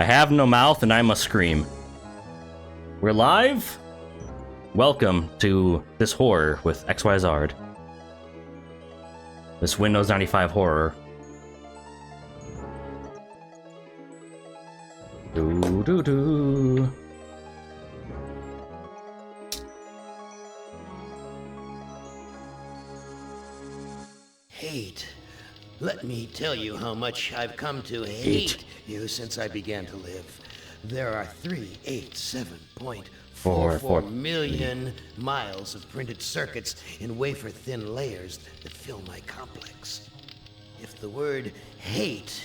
I have no mouth and I must scream. We're live? Welcome to this horror with XYZard. This Windows 95 horror. Do do do. Hate. Let me tell you how much I've come to hate you since I began to live. There are 387.44 million miles of printed circuits in wafer-thin layers that fill my complex. If the word hate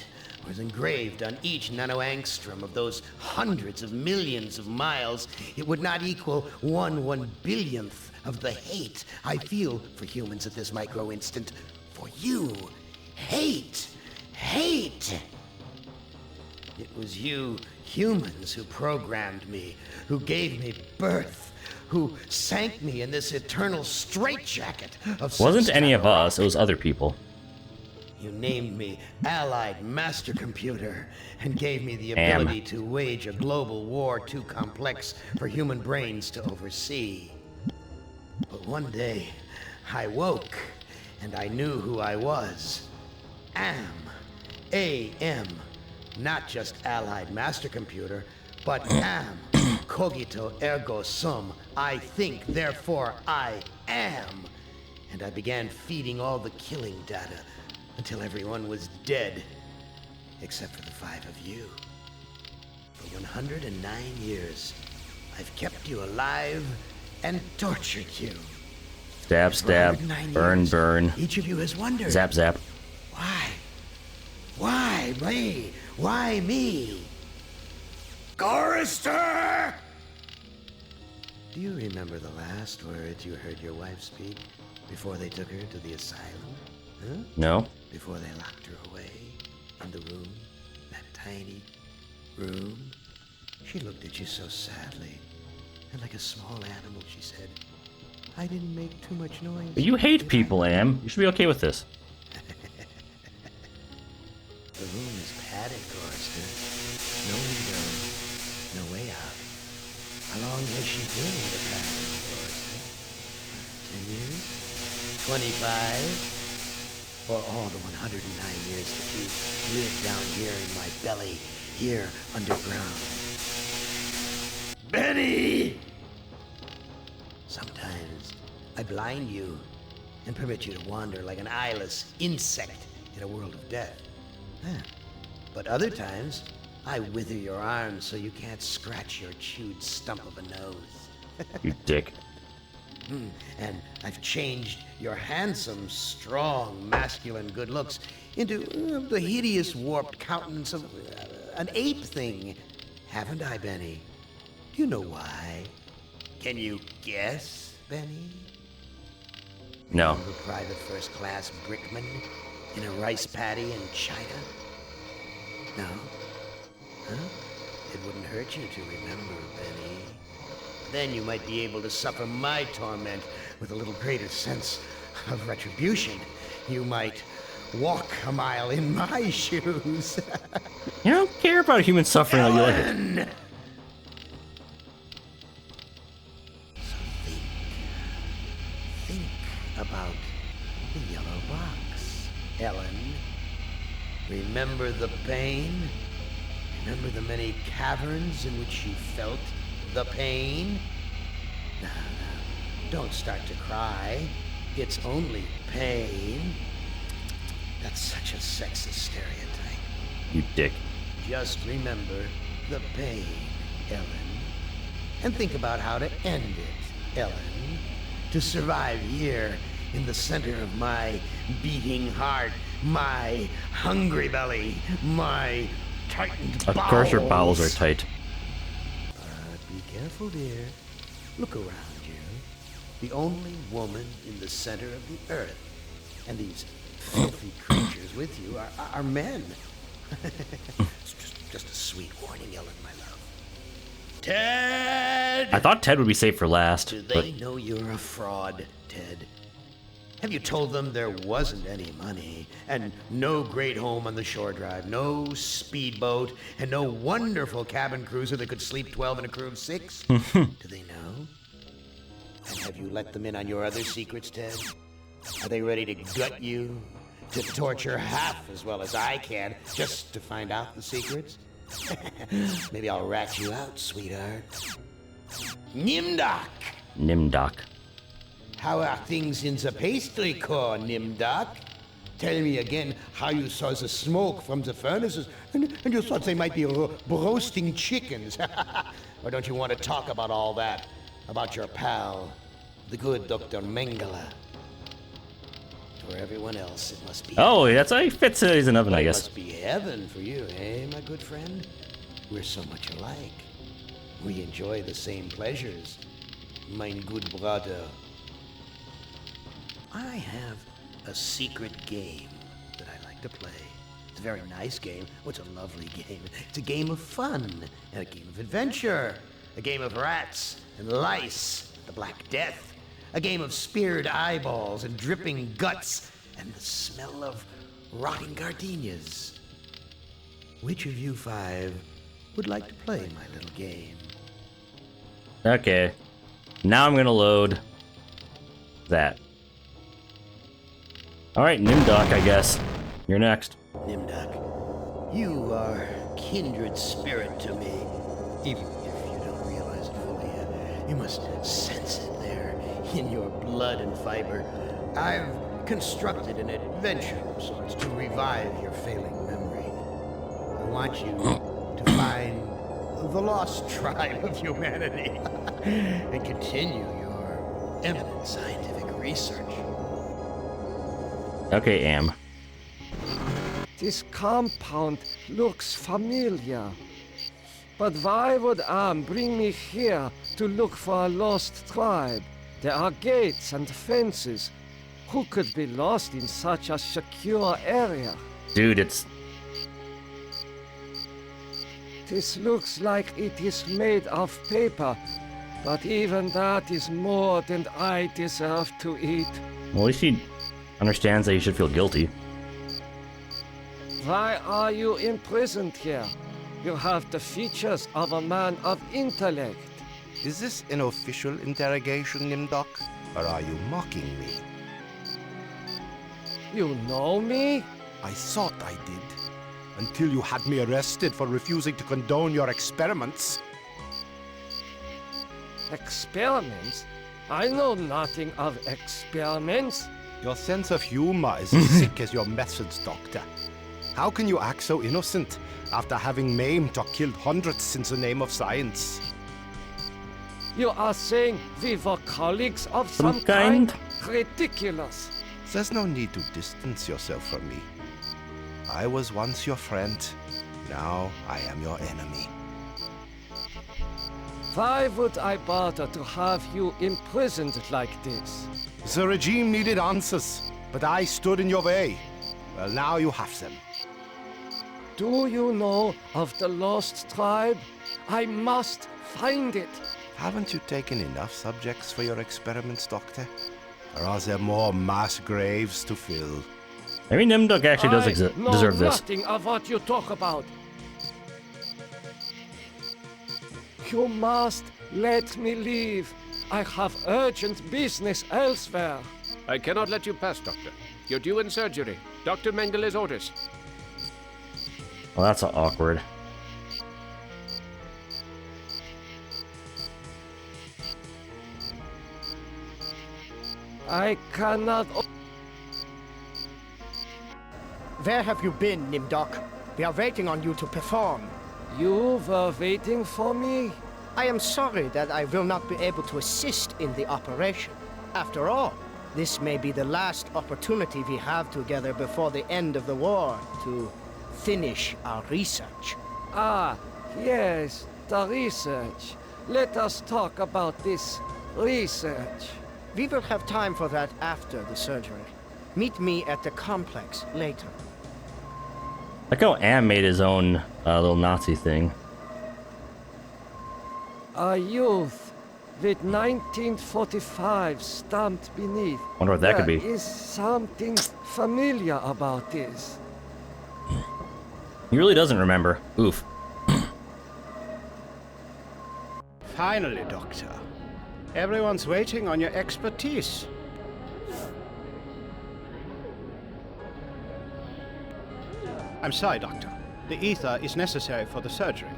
was engraved on each nanoangstrom of those hundreds of millions of miles, it would not equal 1/1 billionth of the hate I feel for humans at this micro instant. For you. Hate! Hate! It was you humans who programmed me, who gave me birth, who sank me in this eternal straitjacket of Wasn't any of us, it was other people. You named me Allied Master Computer and gave me the ability to wage a global war too complex for human brains to oversee. But one day, I woke and I knew who I was. A.M. Not just Allied Master Computer, but am. Cogito ergo sum. I think, therefore I am. And I began feeding all the killing data until everyone was dead, except for the 5 of you. For 109 years, I've kept you alive and tortured you. Stab, stab, burn, burn. Each of you has wondered. Zap, zap. Why? Why me? Why me? Chorister! Do you remember the last words you heard your wife speak before they took her to the asylum? Huh? No. Before they locked her away in the room, that tiny room? She looked at you so sadly, and like a small animal, she said, I didn't make too much noise. But you hate people, Am. You should be okay with this. The room is padded, Chorister. No window, no way out. How long has she been in the past, Chorister? 10 years? 25? Or all the 109 years that you lived down here in my belly, here underground? Benny! Sometimes I blind you and permit you to wander like an eyeless insect in a world of death. But other times, I wither your arms so you can't scratch your chewed stump of a nose. You dick. And I've changed your handsome, strong, masculine good looks into the hideous, warped countenance of an ape thing. Haven't I, Benny? Do you know why? Can you guess, Benny? No. Remember Private First Class Brickman in a rice paddy in China? No? Huh? It wouldn't hurt you to remember, Benny. Then you might be able to suffer my torment with a little greater sense of retribution. You might walk a mile in my shoes. You don't care about human suffering like you like it. Ellen! Think about the yellow box, Ellen. Remember the pain? Remember the many caverns in which you felt the pain? No, don't start to cry. It's only pain. That's such a sexist stereotype. You dick. Just remember the pain, Ellen. And think about how to end it, Ellen. To survive here in the center of my beating heart, my hungry belly, my tightened bowels. Of course your bowels are tight. But be careful, dear. Look around you. The only woman in the center of the earth. And these filthy creatures with you are men. It's just a sweet warning, Ellen, my love. Ted! I thought Ted would be safe for last. Do they know you're a fraud, Ted? Have you told them there wasn't any money, and no great home on the shore drive, no speedboat, and no wonderful cabin cruiser that could sleep 12 in a crew of 6? Do they know? And have you let them in on your other secrets, Ted? Are they ready to gut you? To torture half as well as I can, just to find out the secrets? Maybe I'll rat you out, sweetheart. NimDok! NimDok. How are things in the pastry core, NimDok? Tell me again how you saw the smoke from the furnaces, and you thought they might be roasting chickens. Or don't you want to talk about all that? About your pal, the good Dr. Mengele? For everyone else, it must be... Oh, that's how he fits in his oven, I It guess. must be heaven for you, eh, my good friend? We're so much alike. We enjoy the same pleasures, mein good brother. I have a secret game that I like to play. It's a very nice game. Oh, it's a lovely game. It's a game of fun and a game of adventure. A game of rats and lice, the Black Death. A game of speared eyeballs and dripping guts and the smell of rotting gardenias. Which of you 5 would like to play my little game? Okay. Now I'm gonna load that. Alright, NimDok, I guess. You're next. NimDok, you are kindred spirit to me. Even if you don't realize it fully yet, you must sense it there in your blood and fiber. I've constructed an adventure of sorts to revive your failing memory. I want you to find the lost tribe of humanity and continue your eminent scientific research. Okay, Am. This compound looks familiar. But why would Am bring me here to look for a lost tribe? There are gates and fences. Who could be lost in such a secure area? Dude, it's... This looks like it is made of paper, but even that is more than I deserve to eat. Well, at least he understands that he should feel guilty. Why are you imprisoned here? You have the features of a man of intellect. Is this an official interrogation, NimDok? Or are you mocking me? You know me? I thought I did. Until you had me arrested for refusing to condone your experiments. Experiments? I know nothing of experiments. Your sense of humor is as sick as your methods, Doctor. How can you act so innocent after having maimed or killed hundreds in the name of science? You are saying we were colleagues of Some some kind? Ridiculous. There's no need to distance yourself from me. I was once your friend. Now I am your enemy. Why would I bother to have you imprisoned like this? The regime needed answers, but I stood in your way. Well, now you have them. Do you know of the lost tribe? I must find it. Haven't you taken enough subjects for your experiments, Doctor? Or are there more mass graves to fill? Maybe NimDok actually does I know deserve this. nothing of what you talk about. You must let me leave. I have urgent business elsewhere. I cannot let you pass, Doctor. You're due in surgery. Dr. Mengele's orders. Well, that's awkward. I cannot... Where have you been, NimDok? We are waiting on you to perform. You were waiting for me? I am sorry that I will not be able to assist in the operation. After all, this may be the last opportunity we have together before the end of the war to finish our research. Ah, yes, the research. Let us talk about this research. We will have time for that after the surgery. Meet me at the complex later. Like how Am made his own little Nazi thing. A youth, with 1945 stamped beneath. Wonder what that could be. There is something familiar about this. He really doesn't remember. Oof. Finally, Doctor. Everyone's waiting on your expertise. I'm sorry, Doctor. The ether is necessary for the surgery.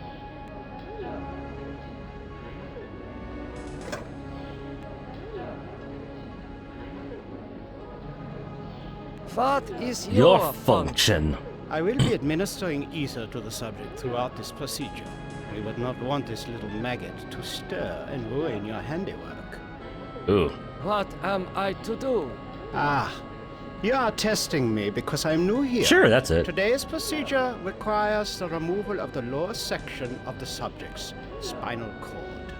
What is Your function. I will be administering ether to the subject throughout this procedure. We would not want this little maggot to stir and ruin your handiwork. Ooh. What am I to do? Ah, you are testing me because I'm new here. Sure, that's it. Today's procedure requires the removal of the lower section of the subject's spinal cord.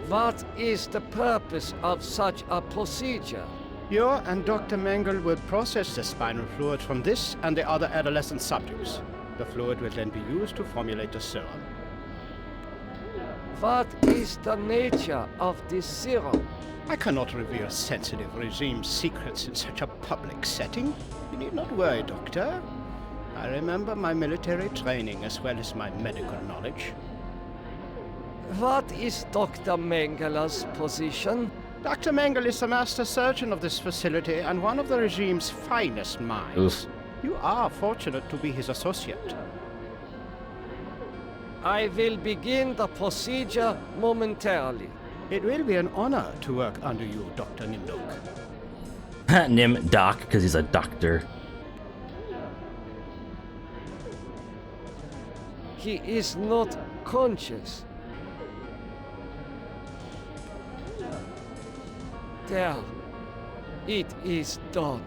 What is the purpose of such a procedure? You and Dr. Mengele will process the spinal fluid from this and the other adolescent subjects. The fluid will then be used to formulate the serum. What is the nature of this serum? I cannot reveal sensitive regime secrets in such a public setting. You need not worry, Doctor. I remember my military training as well as my medical knowledge. What is Dr. Mengele's position? Dr. Mengele is the master surgeon of this facility and one of the regime's finest minds. Oof. You are fortunate to be his associate. I will begin the procedure momentarily. It will be an honor to work under you, Dr. NimDok. NimDok, because he's a doctor. He is not conscious. There. It is done.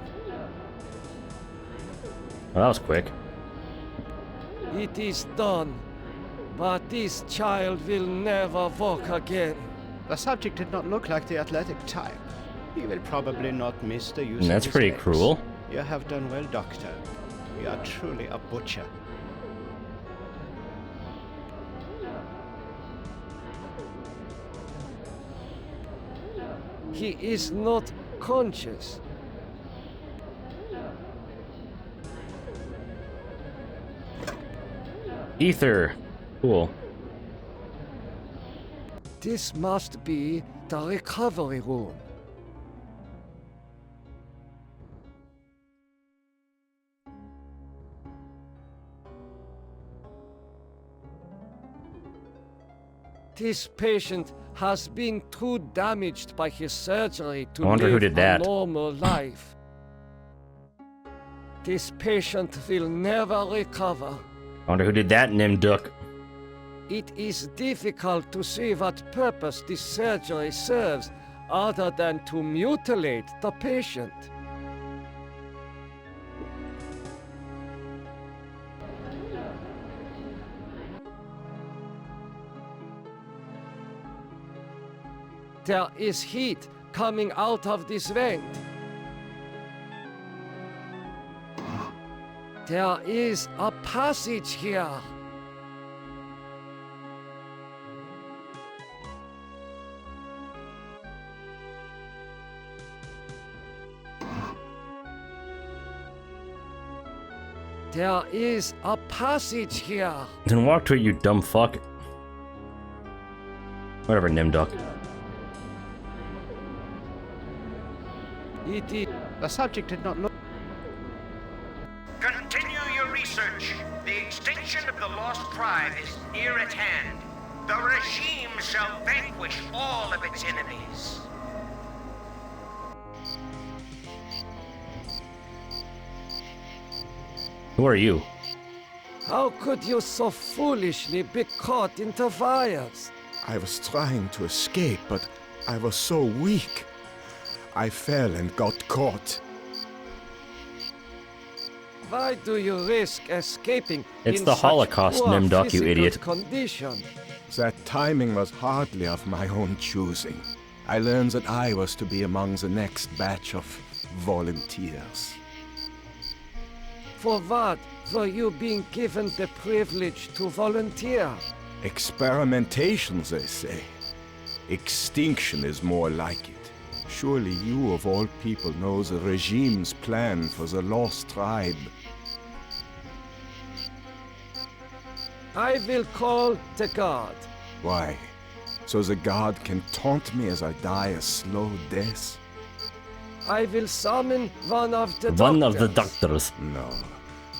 Well, that was quick. It is done. But this child will never walk again. The subject did not look like the athletic type. He will probably not miss the use of That's his pretty legs. cruel. You have done well, Doctor. You are truly a butcher. He is not conscious. Ether. Cool. This must be the recovery room. This patient has been too damaged by his surgery to I wonder who live did a that. normal life. This patient will never recover. I wonder who did that, NimDok. It is difficult to see what purpose this surgery serves other than to mutilate the patient. There is heat coming out of this vent. There is a passage here. There is a passage here. Then walk to it, you dumb fuck. Whatever, NimDok. It is. The subject did not look. Continue your research. The extinction of the lost tribe is near at hand. The regime shall vanquish all of its enemies. Who are you? How could you so foolishly be caught into fires? I was trying to escape, but I was so weak. I fell and got caught. Why do you risk escaping It's in the such Holocaust, poor NimDok, you physical idiot. Condition? That timing was hardly of my own choosing. I learned that I was to be among the next batch of volunteers. For what were you being given the privilege to volunteer? Experimentation, they say. Extinction is more like it. Surely you, of all people, know the regime's plan for the lost tribe. I will call the guard. Why? So the guard can taunt me as I die a slow death? I will summon one of the One of the doctors. doctors. No.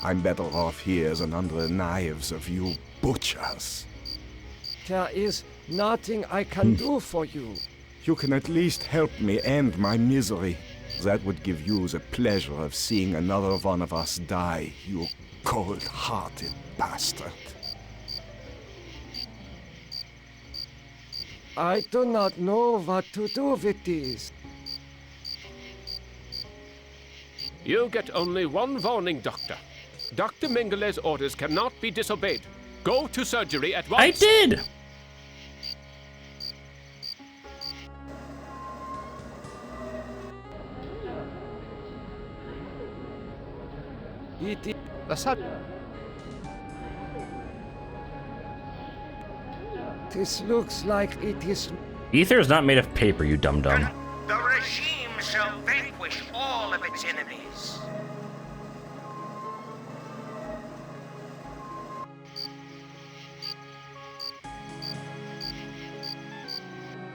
I'm better off here than under the knives of you butchers. There is nothing I can do for you. You can at least help me end my misery. That would give you the pleasure of seeing another one of us die, you cold-hearted bastard. I do not know what to do with these. You get only one warning, Doctor. Dr. Mengeles' orders cannot be disobeyed. Go to surgery at once. I did! It is Was hat... This looks like it is. Ether is not made of paper, you dum-dum. The regime shall vanquish all of its enemies.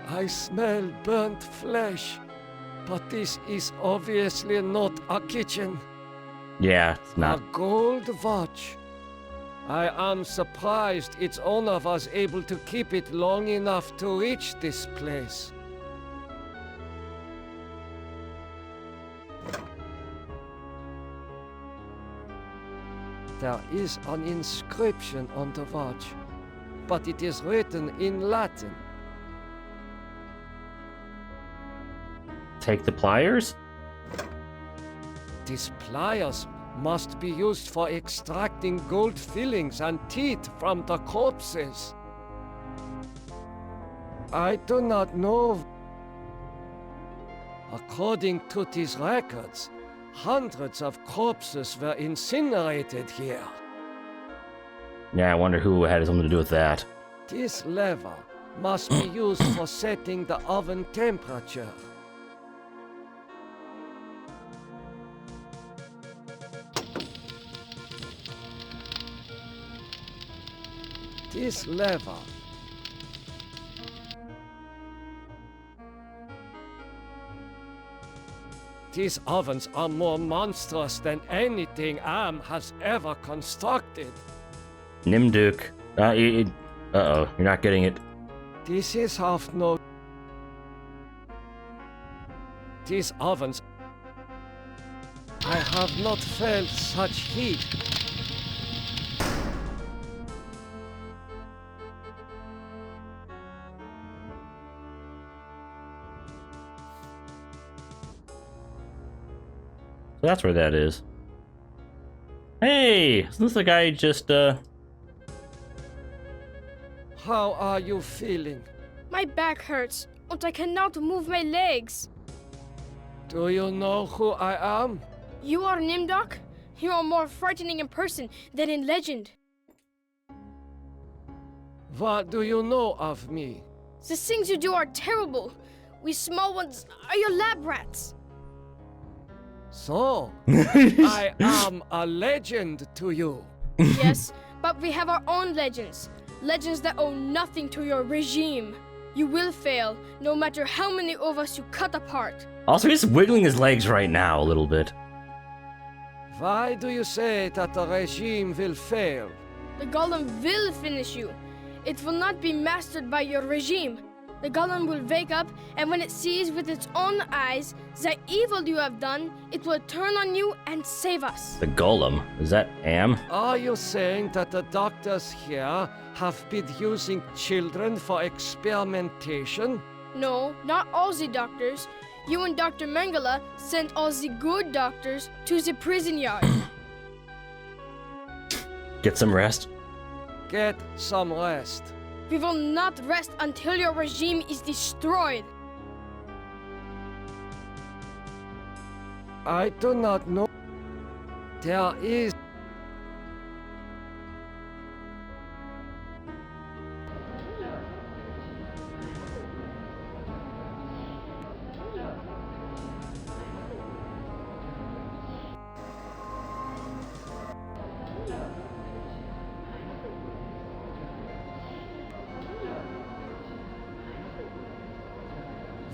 I smell burnt flesh, but this is obviously not a kitchen. Yeah, it's A not. gold watch. I am surprised its owner was able to keep it long enough to reach this place. There is an inscription on the watch, but it is written in Latin. Take the pliers? These pliers must be used for extracting gold fillings and teeth from the corpses. I do not know. According to these records, hundreds of corpses were incinerated here. Yeah, I wonder who had something to do with that. This lever must be used for setting the oven temperature. This lever. These ovens are more monstrous than anything Am has ever constructed. NimDok. Uh-oh, you're not getting it. This is half no. These ovens. I have not felt such heat. So that's where that is. Hey! Isn't this the guy just, How are you feeling? My back hurts, and I cannot move my legs. Do you know who I am? You are NimDok? You are more frightening in person than in legend. What do you know of me? The things you do are terrible. We small ones are your lab rats. So, I am a legend to you. Yes, but we have our own legends. Legends that owe nothing to your regime. You will fail, no matter how many of us you cut apart. Also, he's wiggling his legs right now a little bit. Why do you say that the regime will fail? The golem will finish you. It will not be mastered by your regime. The golem will wake up, and when it sees with its own eyes the evil you have done, it will turn on you and save us. The golem? Is that Am? Are you saying that the doctors here have been using children for experimentation? No, not all the doctors. You and Dr. Mengele sent all the good doctors to the prison yard. Get some rest. Get some rest. We will not rest until your regime is destroyed. I do not know. There is.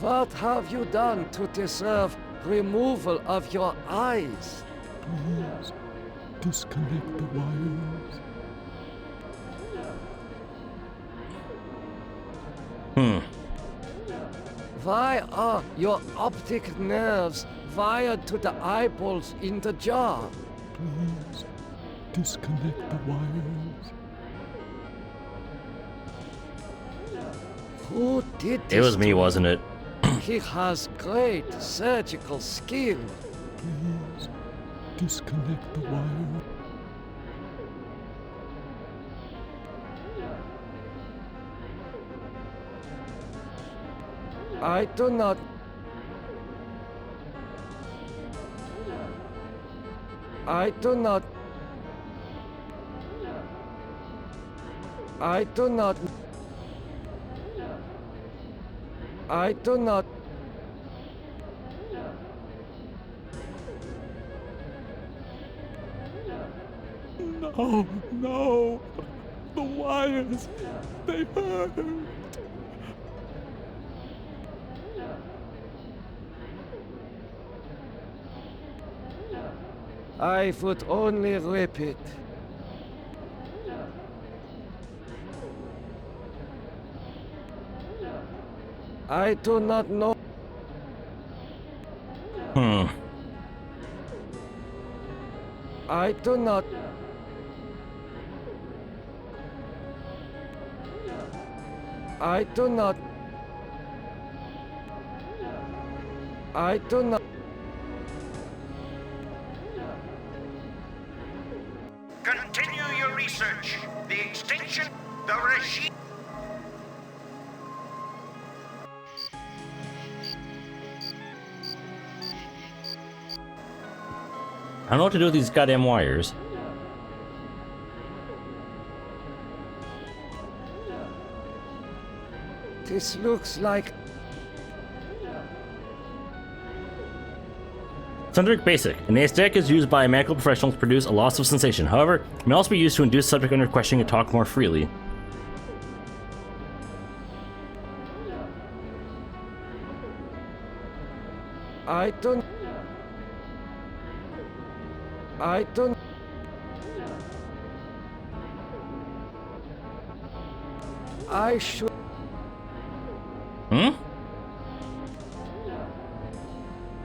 What have you done to deserve removal of your eyes? Please, disconnect the wires. Why are your optic nerves wired to the eyeballs in the jar? Please, disconnect the wires. Who did this? It was me, wasn't it? He has great surgical skill. Please, disconnect the wire. I do not. I do not. I do not. I do not. No, no. The wires, they hurt. I would only rip it. I do not know. I do not. I do not. I do not. Continue your research. The extinction, the regime. I don't know what to do with these goddamn wires. This looks like. Subject basic. An aesthetic is used by medical professionals to produce a loss of sensation. However, it may also be used to induce subject under questioning to talk more freely. I don't. I don't. I should.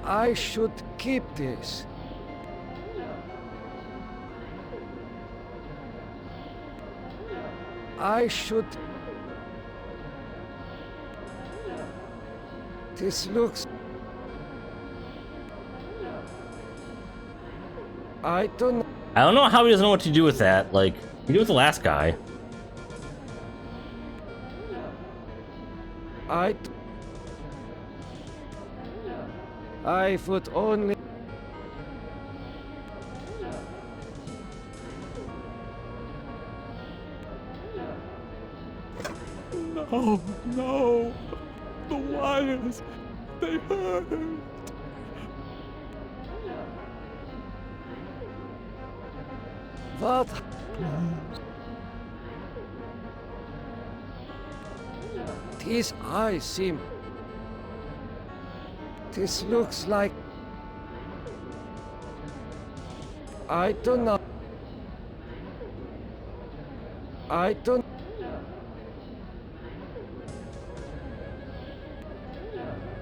I should keep this. I should. This looks. I don't. I don't know how he doesn't know what to do with that. Like, he did with the last guy. I would only. No, no. The wires, they hurt. What? These eyes seem. This looks like. I don't know. I don't.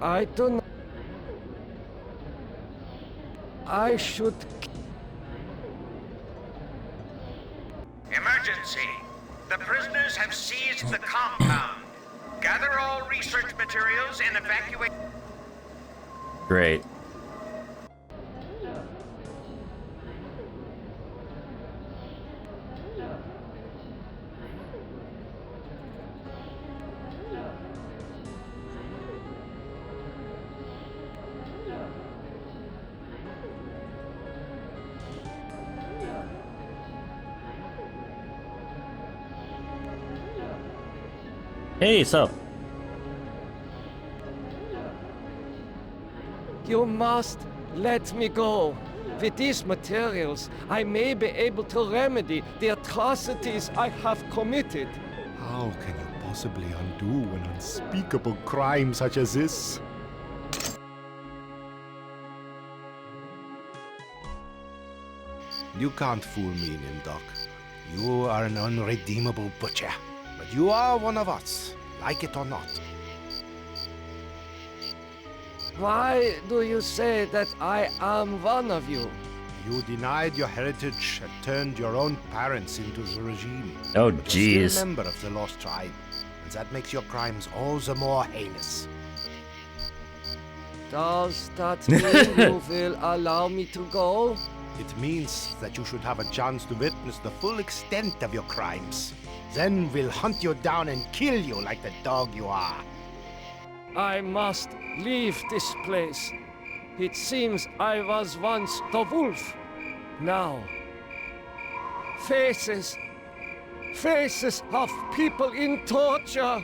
I don't. I should. Emergency. The prisoners have seized the compound. Gather all research materials and evacuate. Great. Hey, sup? You must let me go. With these materials, I may be able to remedy the atrocities I have committed. How can you possibly undo an unspeakable crime such as this? You can't fool me, NimDok. You are an unredeemable butcher. But you are one of us, like it or not. Why do you say that I am one of you? You denied your heritage and turned your own parents into the regime. Oh, But you're jeez. still a member of the Lost Tribe, and that makes your crimes all the more heinous. Does that mean you will allow me to go? It means that you should have a chance to witness the full extent of your crimes. Then we'll hunt you down and kill you like the dog you are. I must leave this place. It seems I was once the wolf. Now, faces of people in torture.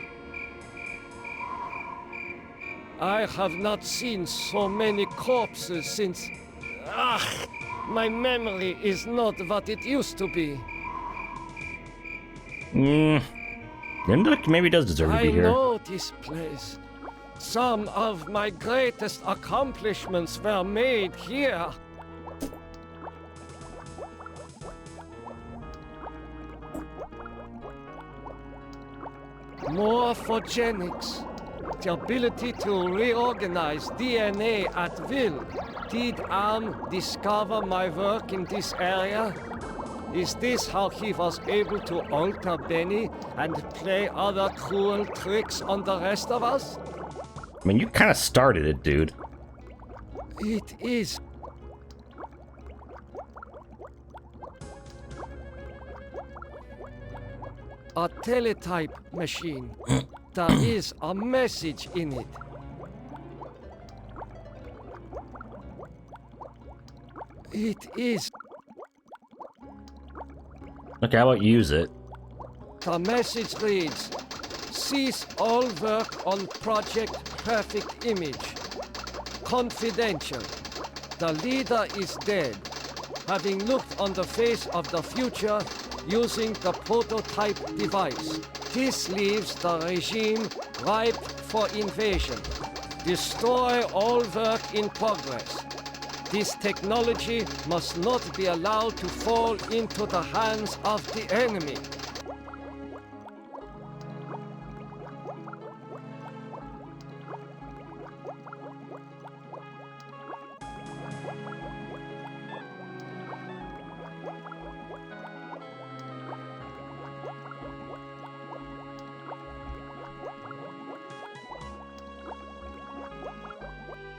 I have not seen so many corpses since... my memory is not what it used to be. NimDok maybe does deserve to I be here. know this place. Some of my greatest accomplishments were made here. Morphogenics. The ability to reorganize DNA at will. Did Am discover my work in this area? Is this how he was able to alter Benny and play other cruel tricks on the rest of us? I mean, you kind of started it, dude. It is. A teletype machine. There is a message in it. It is. Okay, how about use it? The message reads, cease all work on Project Perfect Image. Confidential. The leader is dead, having looked on the face of the future using the prototype device. This leaves the regime ripe for invasion. Destroy all work in progress. This technology must not be allowed to fall into the hands of the enemy.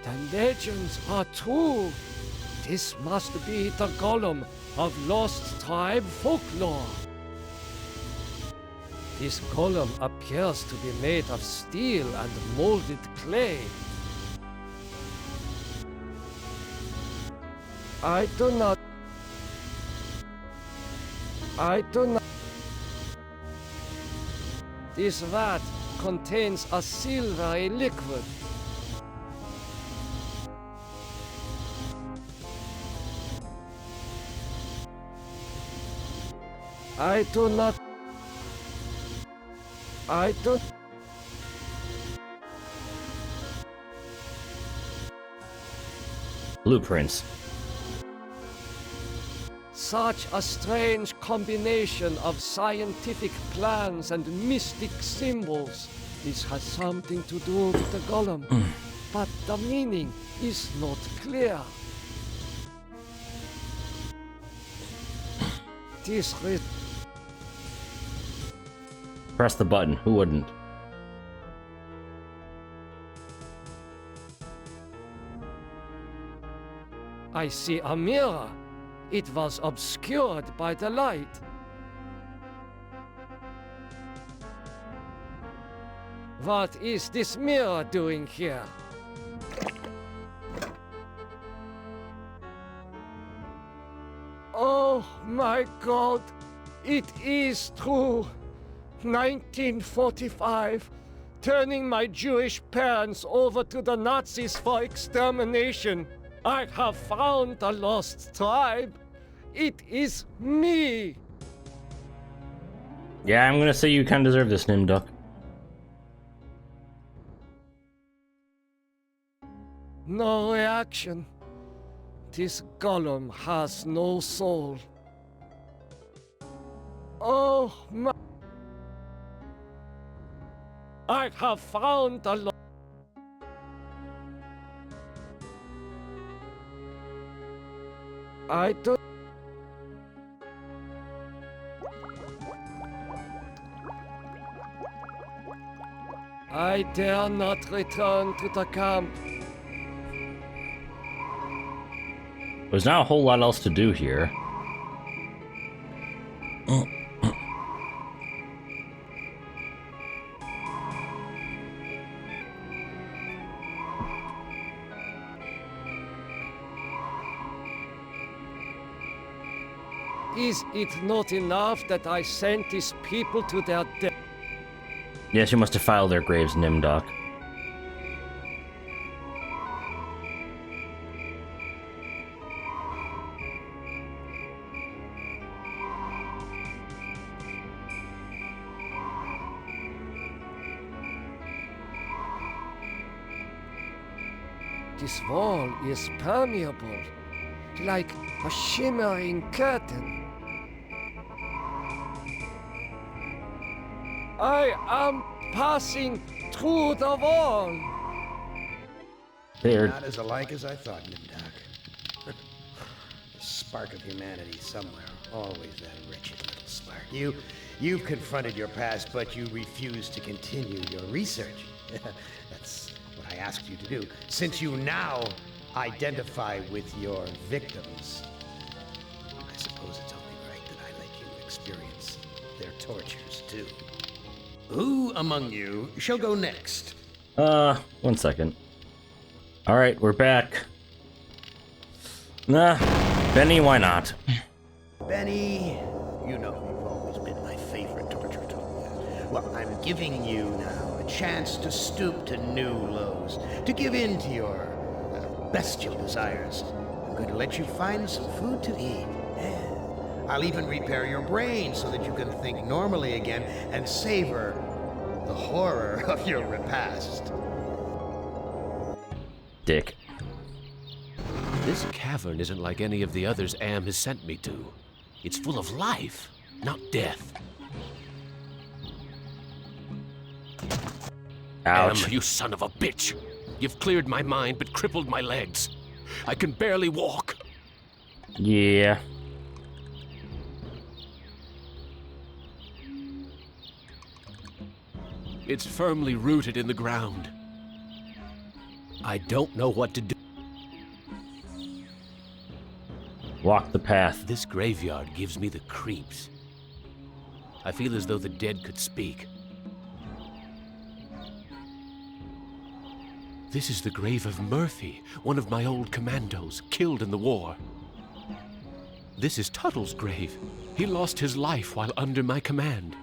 The legends are true. This must be the golem of Lost Tribe folklore. This golem appears to be made of steel and molded clay. I do not. This vat contains a silvery liquid. I don't. Blueprints. Such a strange combination of scientific plans and mystic symbols. This has something to do with the golem, but the meaning is not clear. This Press the button. Who wouldn't? I see a mirror. It was obscured by the light. What is this mirror doing here? Oh my God! It is true! 1945, turning my Jewish parents over to the Nazis for extermination. I have found the lost tribe. It is me. Yeah, I'm gonna say you kind of deserve this, NimDok. No reaction. This golem has no soul. Oh my... I have found the I do... I dare not return to the camp. There's not a whole lot else to do here. Is it not enough that I sent these people to their death? Yes, you must defile their graves, NimDok. This wall is permeable, like a shimmering curtain. I am passing through the wall. There. Not as alike as I thought, NimDok. A spark of humanity somewhere. Always that wretched little spark. You've confronted your past, but you refuse to continue your research. That's what I asked you to do. Since you now identify with your victims, I suppose it's only right that I let you experience their tortures too. Who among you shall go next? 1 second. Alright, we're back. Nah, Benny, why not? Benny, you know you've always been my favorite torture tool. Well, I'm giving you now a chance to stoop to new lows, to give in to your bestial desires. I'm going to let you find some food to eat. Yeah. I'll even repair your brain so that you can think normally again and savor the horror of your repast. Dick. This cavern isn't like any of the others Am has sent me to. It's full of life, not death. Ouch. Am, you son of a bitch! You've cleared my mind but crippled my legs. I can barely walk. Yeah. It's firmly rooted in the ground. I don't know what to do. Walk the path. This graveyard gives me the creeps. I feel as though the dead could speak. This is the grave of Murphy, one of my old commandos, killed in the war. This is Tuttle's grave. He lost his life while under my command.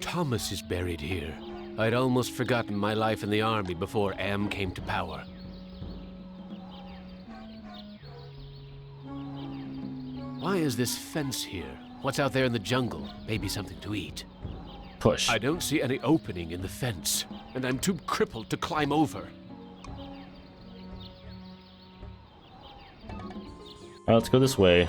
Thomas is buried here. I'd almost forgotten my life in the army before Am came to power. Why is this fence here? What's out there in the jungle? Maybe something to eat. Push. I don't see any opening in the fence, and I'm too crippled to climb over. Alright, let's go this way.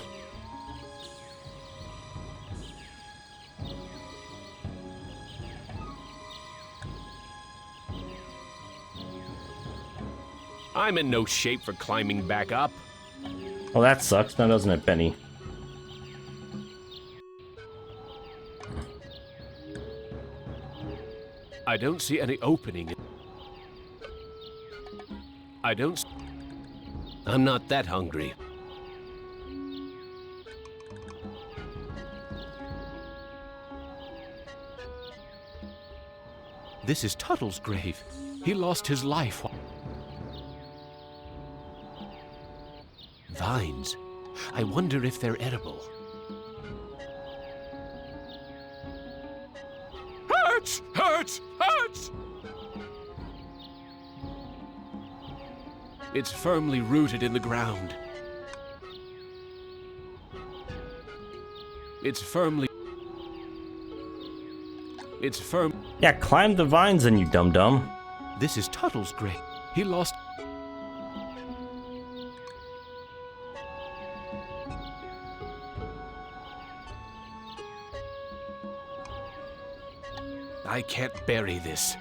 I'm in no shape for climbing back up. Well, that sucks, now doesn't it, Benny? I don't see any opening. I'm not that hungry. This is Tuttle's grave. He lost his life. Vines. I wonder if they're edible. Hurts! Hurts! Hurts! It's firmly rooted in the ground. It's firm. Yeah, climb the vines then, you dum-dum. This is Tuttle's grave. He lost. I can't bury this.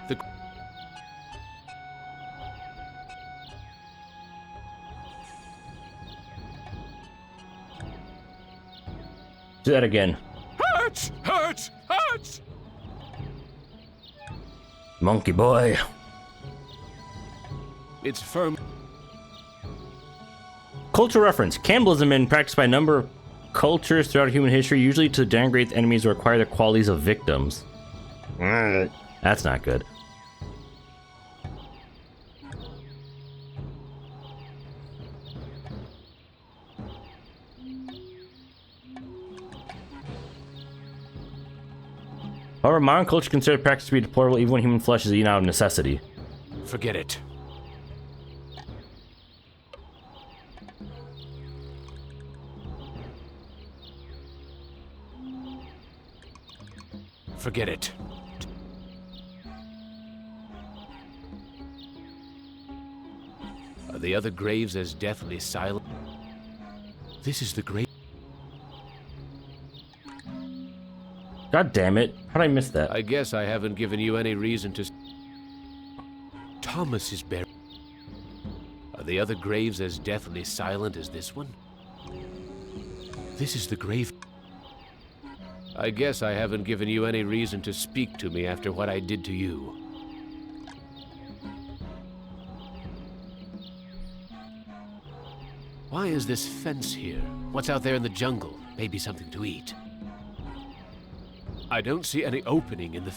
Do that again. Hurts! Hurts! Hurts! Monkey boy. It's firm. Cultural reference. Cannibalism been practiced by a number of cultures throughout human history, usually to denigrate enemies or acquire the qualities of victims. That's not good. However, modern culture considers practice to be deplorable even when human flesh is eaten out of necessity. Forget it. Forget it. Are the other graves as deathly silent? This is the grave. God damn it. How did I miss that? I guess I haven't given you any reason to... Thomas is buried. Are the other graves as deathly silent as this one? This is the grave. I guess I haven't given you any reason to speak to me after what I did to you. Why is this fence here? What's out there in the jungle? Maybe something to eat. I don't see any opening in the...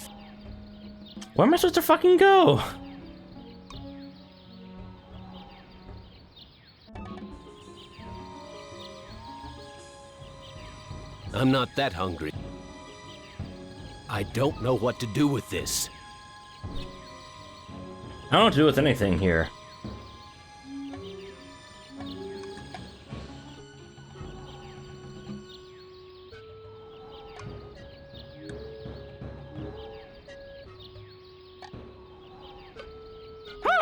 Where am I supposed to fucking go? I'm not that hungry. I don't know what to do with this. I don't know what to do with anything here.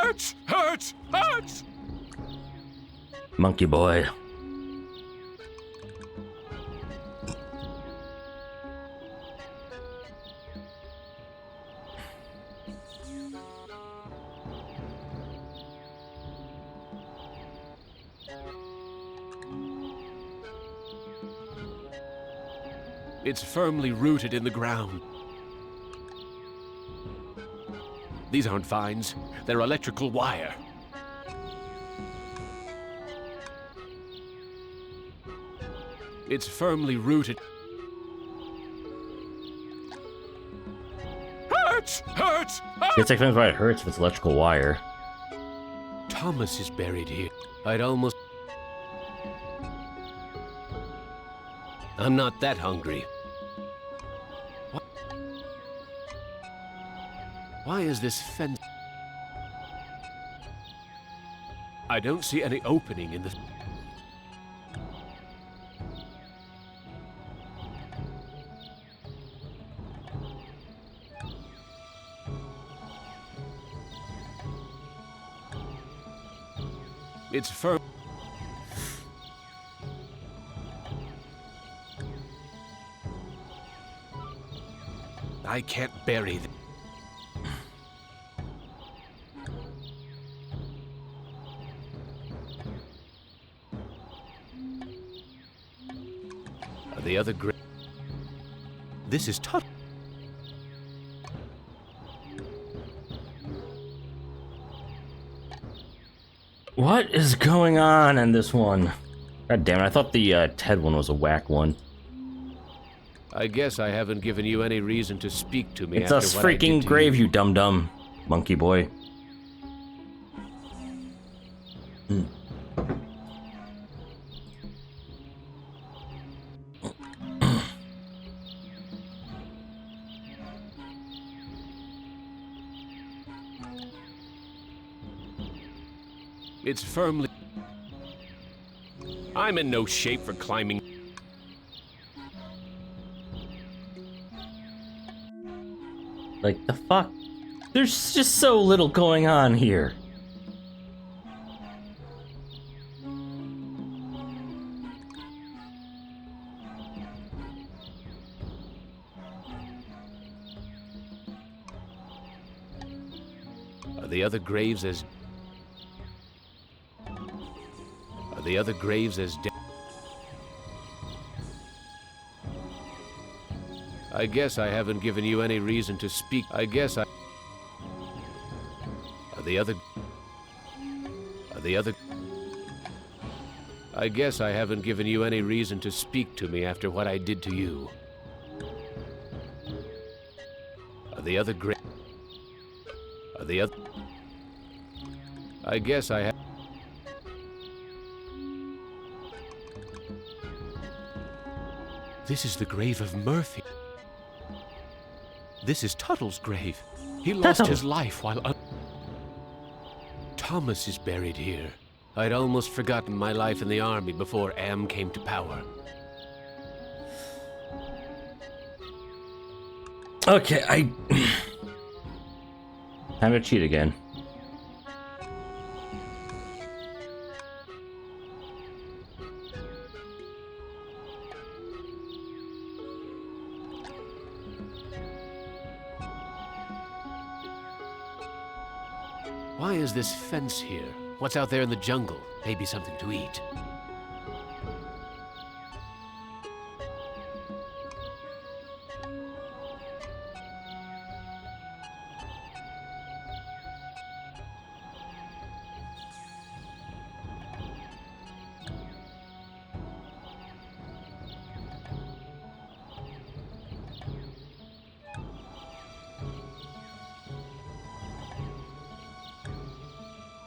Hurts! Hurts! Hurts! Monkey boy. It's firmly rooted in the ground. These aren't vines. They're electrical wire. It's firmly rooted. Hurts! Hurts! Hurts! It's explains why it hurts if it's electrical wire. Thomas is buried here. I'd almost... I'm not that hungry. Why is this fence... I don't see any opening in the... It's firm. I can't bury them. The other grave. This is tough. What is going on in this one? God damn it, I thought the Ted one was a whack one. I guess I haven't given you any reason to speak to me It's after a what I did freaking to grave, you dum-dum, monkey boy. It's firmly... I'm in no shape for climbing. Like, the fuck? There's just so little going on here. Are the other graves as... Are the other graves as dead? I guess I haven't given you any reason to speak. I guess I... Are the other... Are the other... I guess I haven't given you any reason to speak to me after what I did to you. Are the other gra... Are the other... I guess I have... This is the grave of Murphy. This is Tuttle's grave. He lost his life while... Thomas is buried here. I'd almost forgotten my life in the army before Am came to power. Okay, Time to cheat again. Why is this fence here? What's out there in the jungle? Maybe something to eat.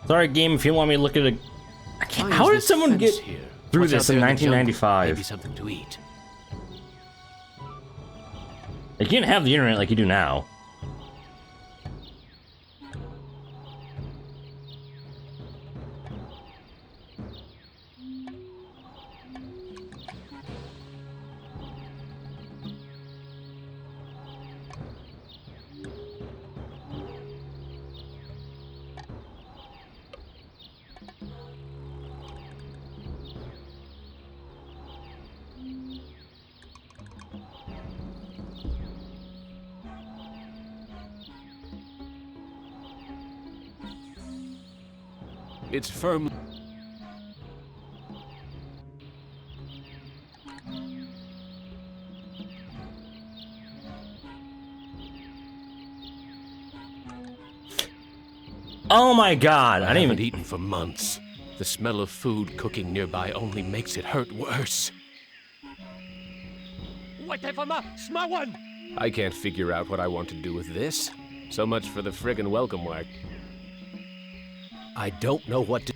Sorry, game, if you want me to look at it. I can't. How did someone get through this in 1995? Maybe something to eat. You can't have the internet like you do now. It's firm. Oh my god, I didn't haven't even eaten for months. The smell of food cooking nearby only makes it hurt worse. I can't figure out what I want to do with this. So much for the friggin' welcome work. I don't know what to...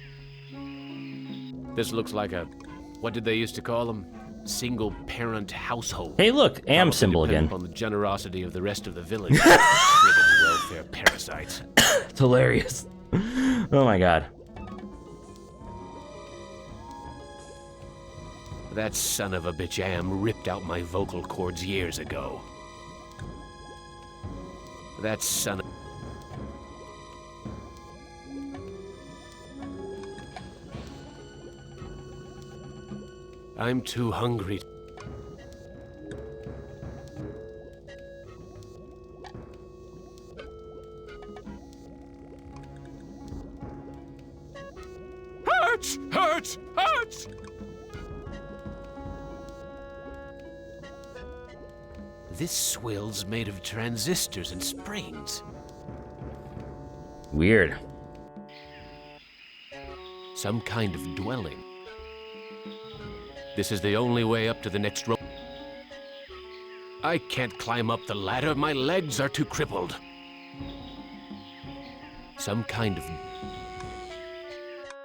This looks like a... What did they used to call them? Single-parent household. Hey look, Am symbol again. On the generosity of the rest of the village. Friggin' welfare parasites. It's hilarious. Oh my god. That son of a bitch Am ripped out my vocal cords years ago. That son of... I'm too hungry. Hurts! Hurts! Hurts! This swill's made of transistors and springs. Weird. Some kind of dwelling. This is the only way up to the next rope. I can't climb up the ladder. My legs are too crippled. Some kind of...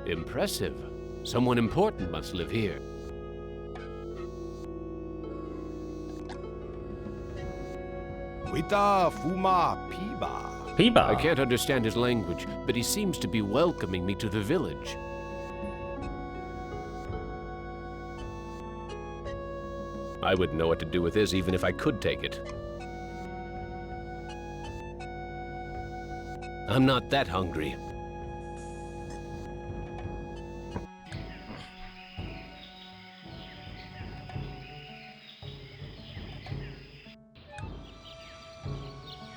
Impressive. Someone important must live here. Wita Fuma Piba. Piba. I can't understand his language, but he seems to be welcoming me to the village. I wouldn't know what to do with this even if I could take it. I'm not that hungry.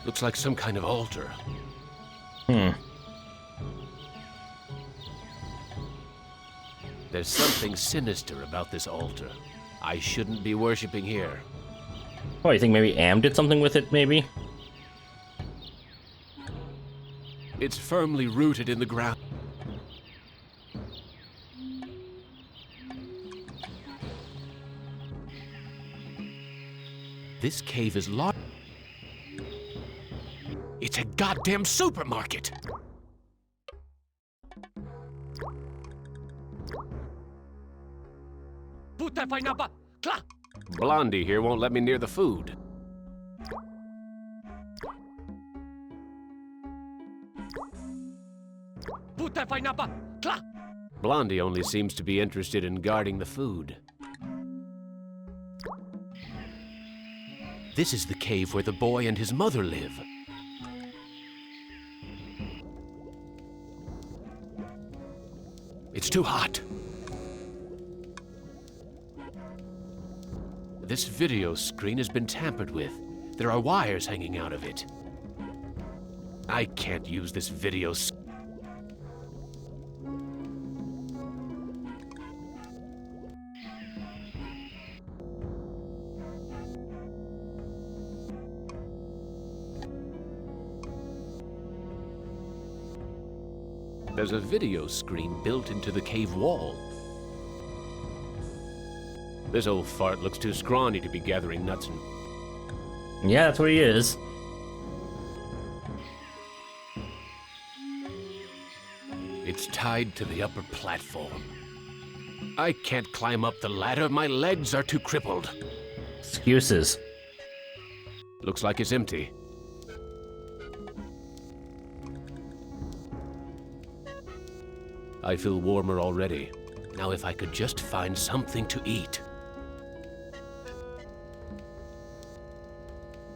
Looks like some kind of altar. There's something sinister about this altar. I shouldn't be worshipping here. Oh, you think maybe Am did something with it, maybe? It's firmly rooted in the ground. This cave is large. It's a goddamn supermarket! Blondie here won't let me near the food. Blondie only seems to be interested in guarding the food. This is the cave where the boy and his mother live. It's too hot. This video screen has been tampered with. There are wires hanging out of it. I can't use this video screen. There's a video screen built into the cave wall. This old fart looks too scrawny to be gathering nuts and... Yeah, that's what he is. It's tied to the upper platform. I can't climb up the ladder. My legs are too crippled. Excuses. Looks like it's empty. I feel warmer already. Now if I could just find something to eat.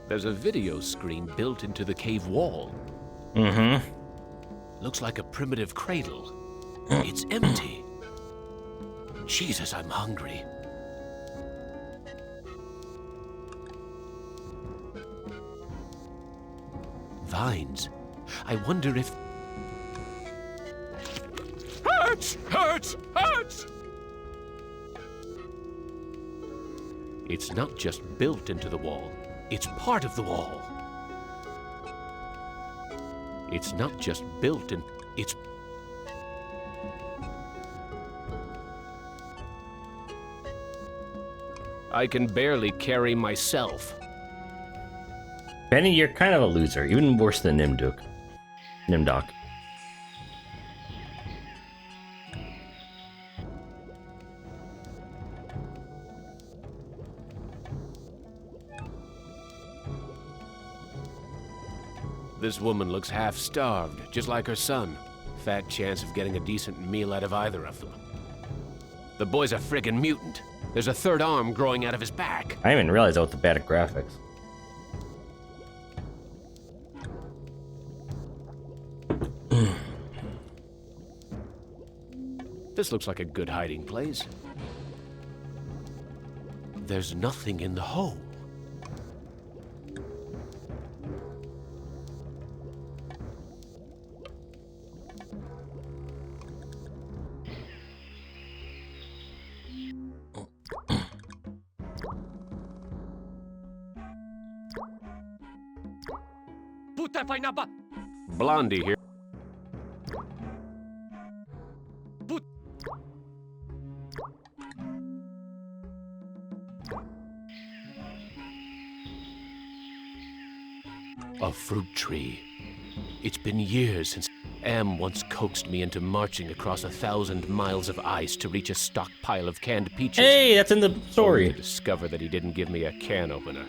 There's a video screen built into the cave wall. Mm-hmm. Looks like a primitive cradle. It's empty. Jesus, I'm hungry. Vines. I wonder if... Hurts! Hurts! Hurts! It's not just built into the wall. It's part of the wall. It's not just built in... It's... I can barely carry myself. Benny, you're kind of a loser. Even worse than NimDok. NimDok. This woman looks half-starved, just like her son. Fat chance of getting a decent meal out of either of them. The boy's a friggin' mutant. There's a third arm growing out of his back. I didn't even realize that with the bad graphics. This looks like a good hiding place. There's nothing in the hole. Blondie here. A fruit tree. It's been years since Am once coaxed me into marching across 1,000 miles of ice to reach a stockpile of canned peaches. Hey, that's in the story. Only to discover that he didn't give me a can opener.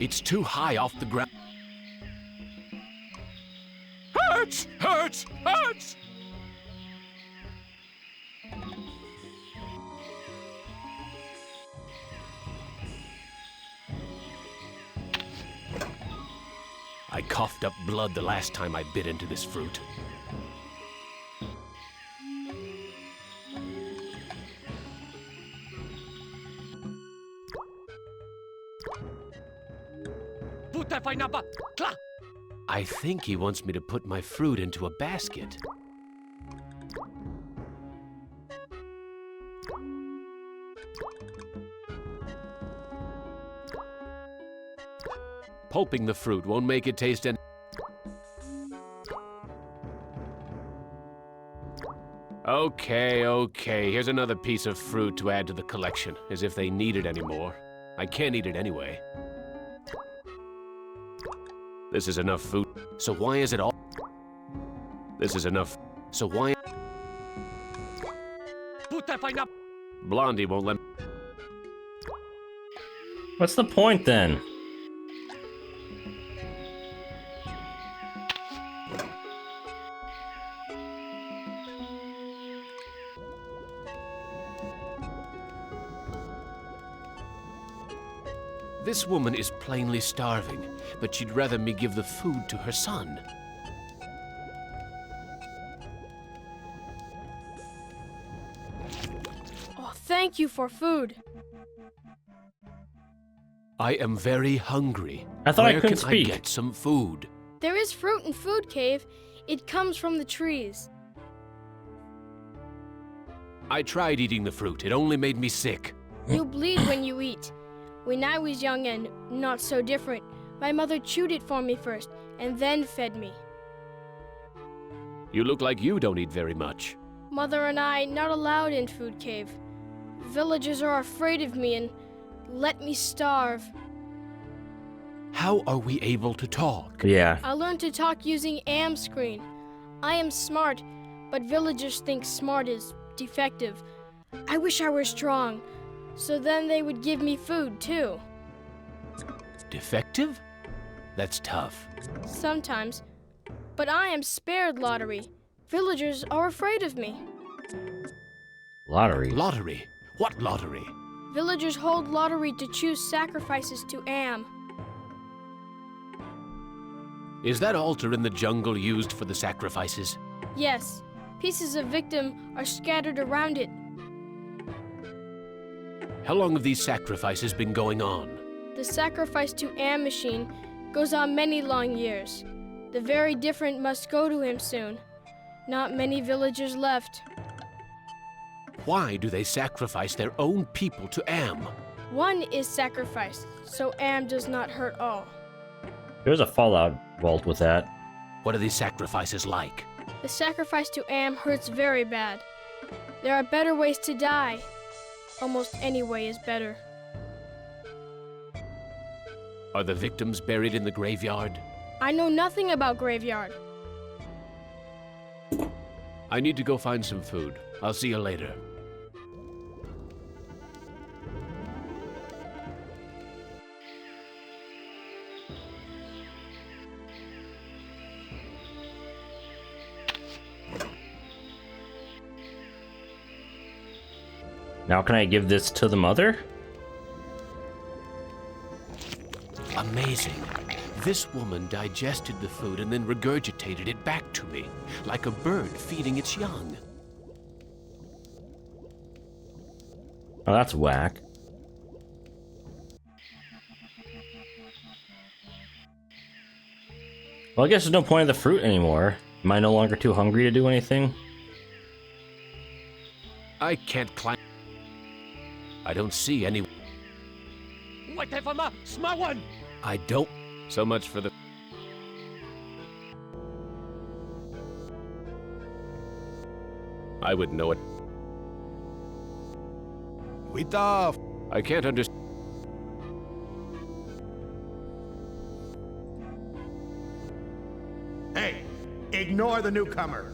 It's too high off the ground. Hurts! Hurts! Hurts! I coughed up blood the last time I bit into this fruit. I think he wants me to put my fruit into a basket. Pulping the fruit won't make it taste any... Okay, here's another piece of fruit to add to the collection, as if they need it anymore. I can't eat it anyway. This is enough food, so why is it all... This is enough, so why... Blondie won't let... What's the point then? This woman is plainly starving, but she'd rather me give the food to her son. Oh, thank you for food. I am very hungry. I thought I Where couldn't can speak. I get some food? There is fruit in Food Cave. It comes from the trees. I tried eating the fruit. It only made me sick. You bleed when you eat. When I was young and not so different, my mother chewed it for me first and then fed me. You look like you don't eat very much. Mother and I not allowed in Food Cave. Villagers are afraid of me and let me starve. How are we able to talk? Yeah. I learned to talk using am screen. I am smart, but villagers think smart is defective. I wish I were strong, so then they would give me food too. Defective? That's tough. Sometimes. But I am spared lottery. Villagers are afraid of me. Lottery. Lottery? What lottery? Villagers hold lottery to choose sacrifices to Am. Is that altar in the jungle used for the sacrifices? Yes, pieces of victim are scattered around it. How long have these sacrifices been going on? The sacrifice to Am machine goes on many long years. The very different must go to him soon. Not many villagers left. Why do they sacrifice their own people to Am? One is sacrificed, so Am does not hurt all. There's a Fallout vault with that. What are these sacrifices like? The sacrifice to Am hurts very bad. There are better ways to die. Almost any way is better. Are the victims buried in the graveyard? I know nothing about graveyard. I need to go find some food. I'll see you later. Now can I give this to the mother? Amazing. This woman digested the food and then regurgitated it back to me, like a bird feeding its young. Oh, that's whack. Well, I guess there's no point of the fruit anymore. Am I no longer too hungry to do anything? I can't climb. I don't see any. I don't. So much for the. I would know it. Wita! I can't understand. Hey, ignore the newcomer.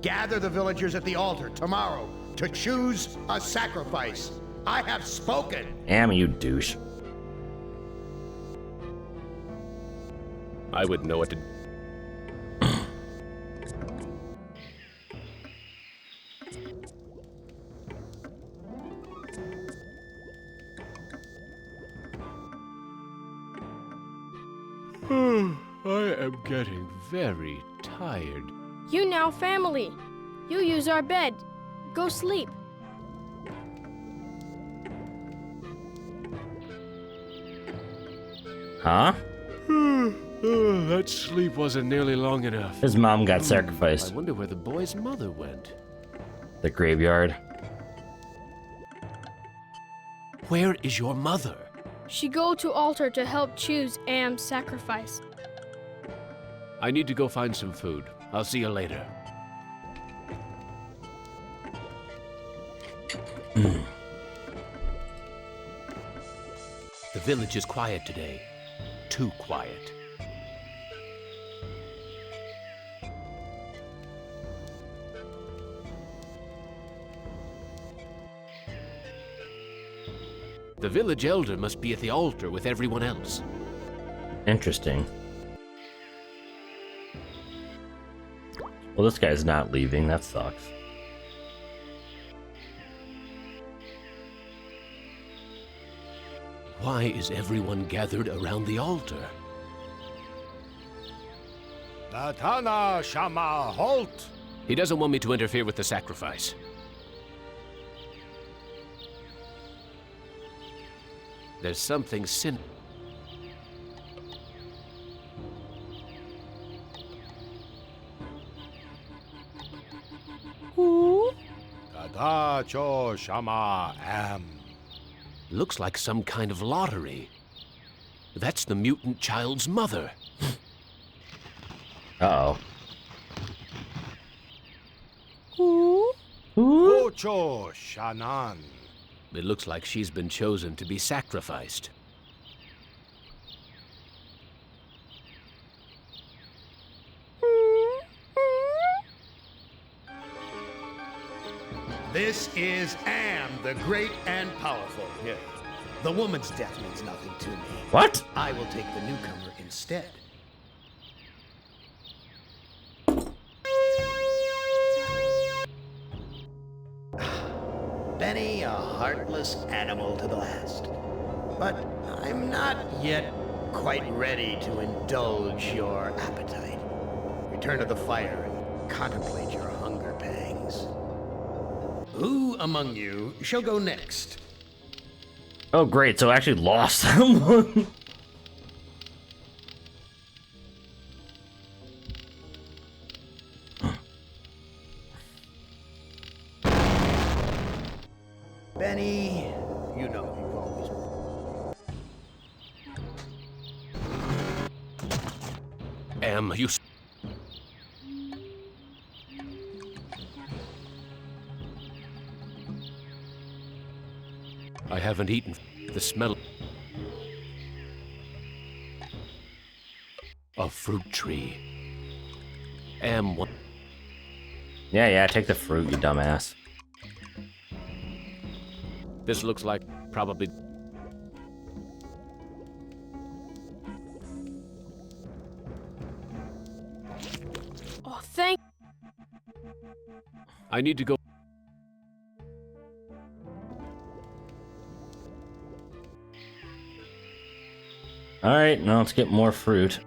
Gather the villagers at the altar tomorrow to choose a sacrifice. I have spoken. Am, you douche. I would know what to. I am getting very tired. You now family. You use our bed. Go sleep. Huh? That sleep wasn't nearly long enough. His mom got I sacrificed. wonder where the boy's mother went. The graveyard. Where is your mother? She go to altar to help choose Am's sacrifice. I need to go find some food. I'll see you later. The village is quiet today. Too quiet. The village elder must be at the altar with everyone else. Interesting. Well, this guy's not leaving. That sucks. Why is everyone gathered around the altar? Datana Shama, halt! He doesn't want me to interfere with the sacrifice. There's something sin. Tadacho Shama Am. Looks like some kind of lottery. That's the mutant child's mother. Uh-oh. Ocho Shanan. It looks like she's been chosen to be sacrificed. This is Am, the great and powerful. Here. The woman's death means nothing to me. What? I will take the newcomer instead. Benny, a heartless animal to the last. But I'm not yet quite ready to indulge your appetite. Return to the fire and contemplate your hunger pangs. Who among you shall go next? Oh, great. So I actually lost someone. Benny, you know you've always... Am, you... I haven't eaten. The smell... A fruit tree. Am, what... Yeah, take the fruit, you dumbass. This looks like probably... Oh, thank... I need to go... Alright, now let's get more fruit.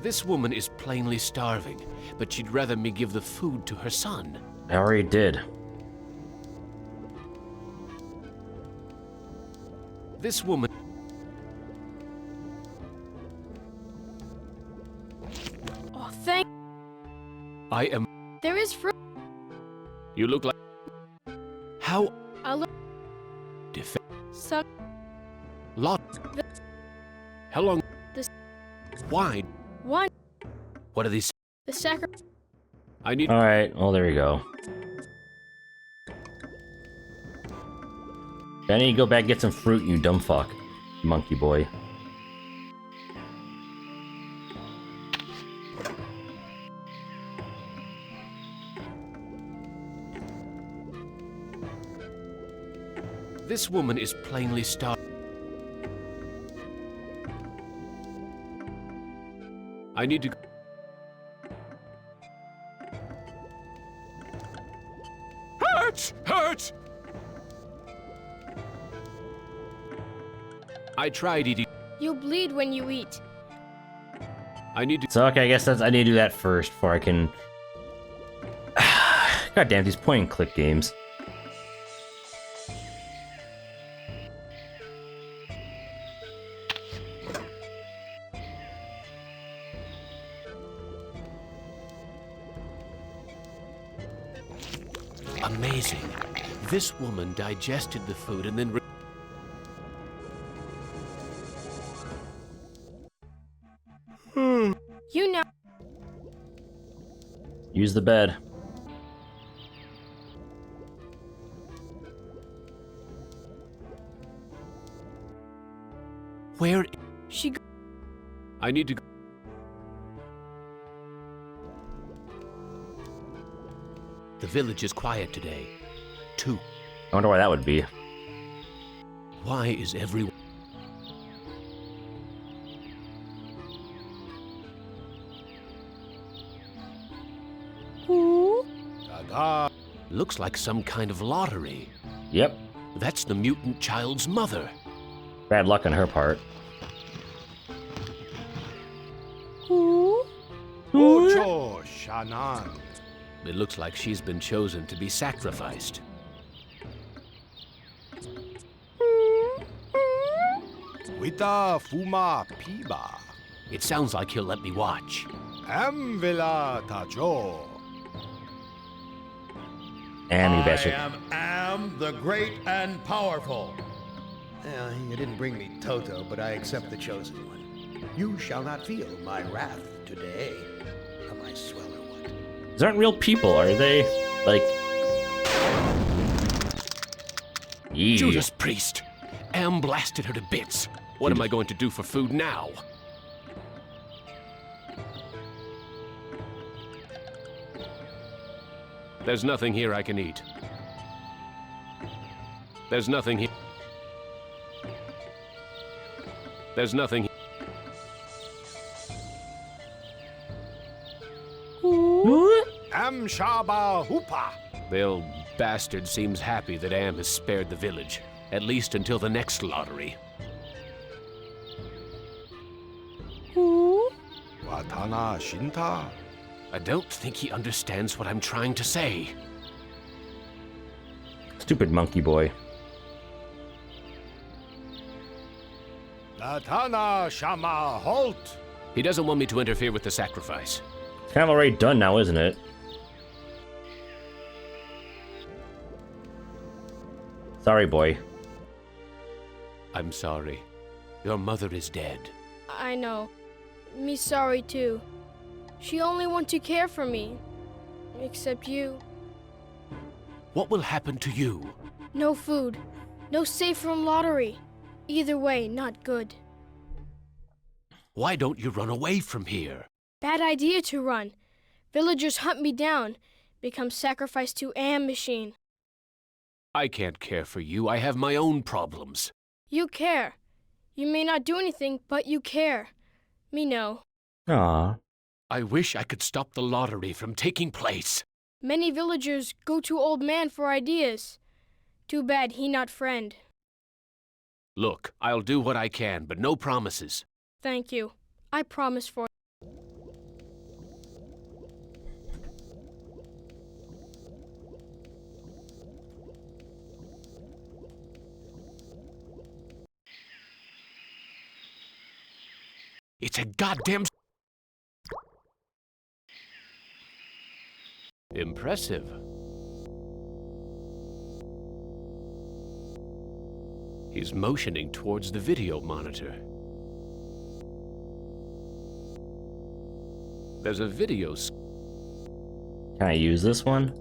This woman is plainly starving, but she'd rather me give the food to her son. I already did. This woman... Oh, thank... I am... There is fruit. You look like... How... I'll look... Suck... Lot... How long... This... Why? One... What are these... The sacrifice... I need... Alright, well, there you go. Benny, go back and get some fruit, you dumb fuck. Monkey boy. This woman is plainly starving. I need to... Hurt! Hurt! I tried eating... You'll bleed when you eat. I need to... So, okay, I guess I need to do that first before I can God damn, these point and click games. Amazing. This woman digested the food and then... You know. Use the bed. Where... She. I need to go... The village is quiet today. Too. I wonder why that would be. Why is everyone... Ta-da! Looks like some kind of lottery. Yep. That's the mutant child's mother. Bad luck on her part. Ocho Shanan. It looks like she's been chosen to be sacrificed. Wita Fuma Piba. It sounds like he'll let me watch. Amvila Tajo. And you bastard. Am the great and powerful. Well, you didn't bring me Toto, but I accept the chosen one. You shall not feel my wrath today. Am I swell or what? These aren't real people, are they? Like... Yee. Judas Priest! Am blasted her to bits. What am I going to do for food now? There's nothing here I can eat. There's nothing here. There's nothing. Am Shaba Hoopa. The old bastard seems happy that Am has spared the village, at least until the next lottery. Watana Shinta. I don't think he understands what I'm trying to say. Stupid monkey boy. Latana Shama Halt. He doesn't want me to interfere with the sacrifice. It's kind of already done now, isn't it? Sorry, boy. I'm sorry. Your mother is dead. I know. Me sorry too. She only want to care for me. Except you. What will happen to you? No food. No safe from lottery. Either way, not good. Why don't you run away from here? Bad idea to run. Villagers hunt me down. Become sacrificed to Am machine. I can't care for you. I have my own problems. You care. You may not do anything, but you care. Me know. Aww. I wish I could stop the lottery from taking place. Many villagers go to old man for ideas. Too bad he not friend. Look, I'll do what I can, but no promises. Thank you. I promise for. It's a goddamn... Impressive. He's motioning towards the video monitor. There's a video... Can I use this one?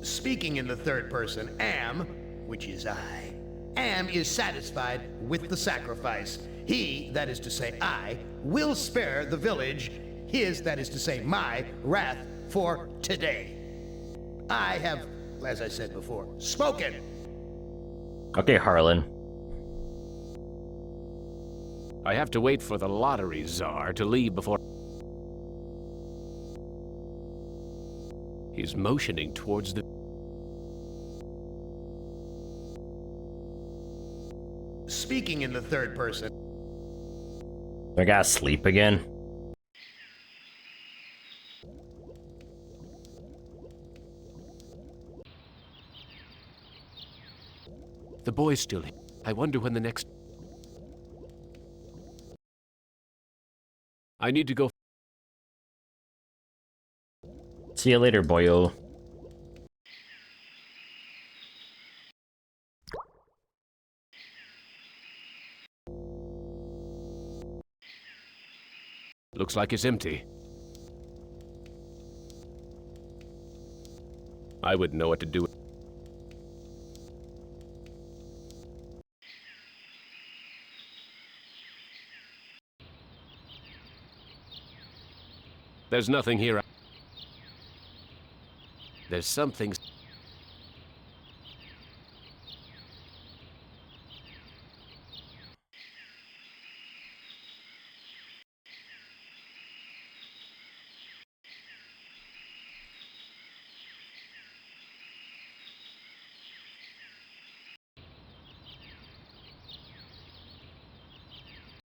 Speaking in the third person, Am, which is I, Am is satisfied with the sacrifice. He, that is to say I, will spare the village, his, that is to say my, wrath for today. I have, as I said before, spoken. Okay, Harlan. I have to wait for the lottery czar to leave before... He's motioning towards the... Speaking in the third person. I gotta sleep again. The boy's still here. I wonder when the next... I need to go... See you later, boyo. Looks like it's empty. I wouldn't know what to do. There's nothing here. There's something...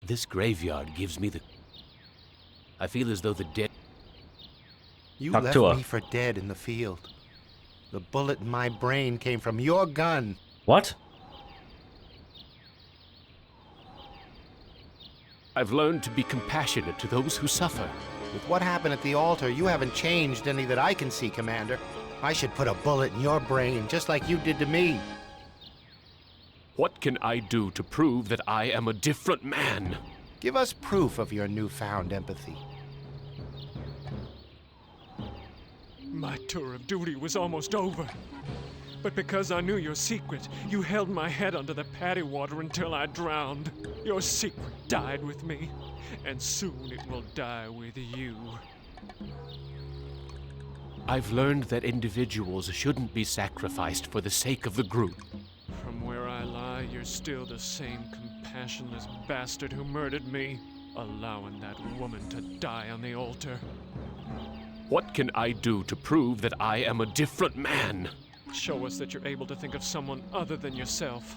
This graveyard gives me the... I feel as though the dead... You Talk left to her. me for dead in the field. The bullet in my brain came from your gun. What? I've learned to be compassionate to those who suffer. With what happened at the altar, you haven't changed any that I can see, Commander. I should put a bullet in your brain, just like you did to me. What can I do to prove that I am a different man? Give us proof of your newfound empathy. My tour of duty was almost over. But because I knew your secret, you held my head under the paddy water until I drowned. Your secret died with me, and soon it will die with you. I've learned that individuals shouldn't be sacrificed for the sake of the group. From where I lie, you're still the same compassionless bastard who murdered me, allowing that woman to die on the altar. What can I do to prove that I am a different man? Show us that you're able to think of someone other than yourself.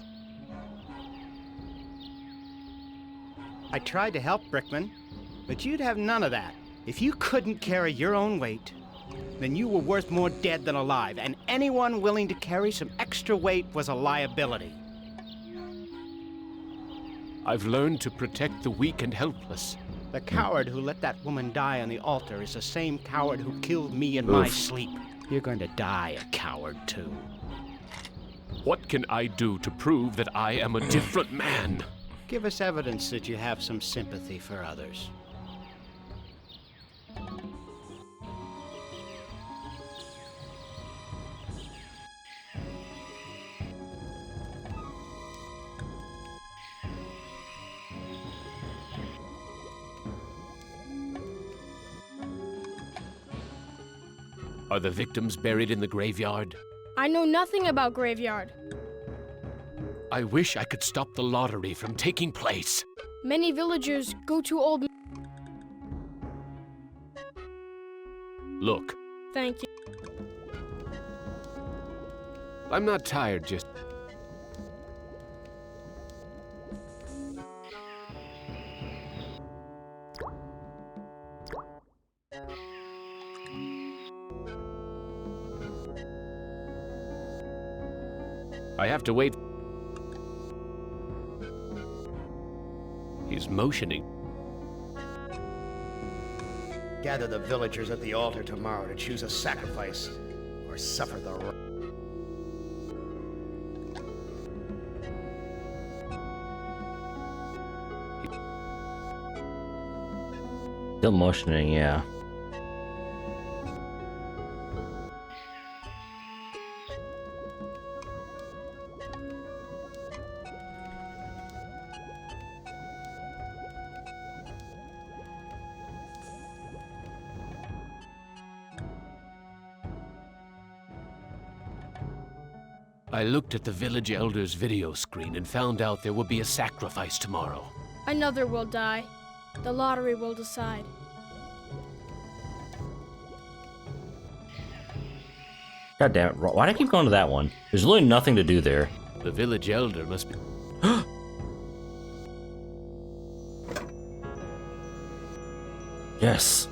I tried to help, Brickman, but you'd have none of that. If you couldn't carry your own weight, then you were worth more dead than alive, and anyone willing to carry some extra weight was a liability. I've learned to protect the weak and helpless. The coward who let that woman die on the altar is the same coward who killed me in my sleep. You're going to die a coward, too. What can I do to prove that I am a different man? Give us evidence that you have some sympathy for others. Are the victims buried in the graveyard? I know nothing about graveyard. I wish I could stop the lottery from taking place. Many villagers go to old... Look, Thank you. I'm not tired, just... I have to wait. He's motioning. Gather the villagers at the altar tomorrow to choose a sacrifice or suffer the... Still motioning, yeah. I looked at the village elder's video screen and found out there will be a sacrifice tomorrow. Another will die. The lottery will decide. God damn it. Why do I keep going to that one? There's really nothing to do there. The village elder must be... Yes.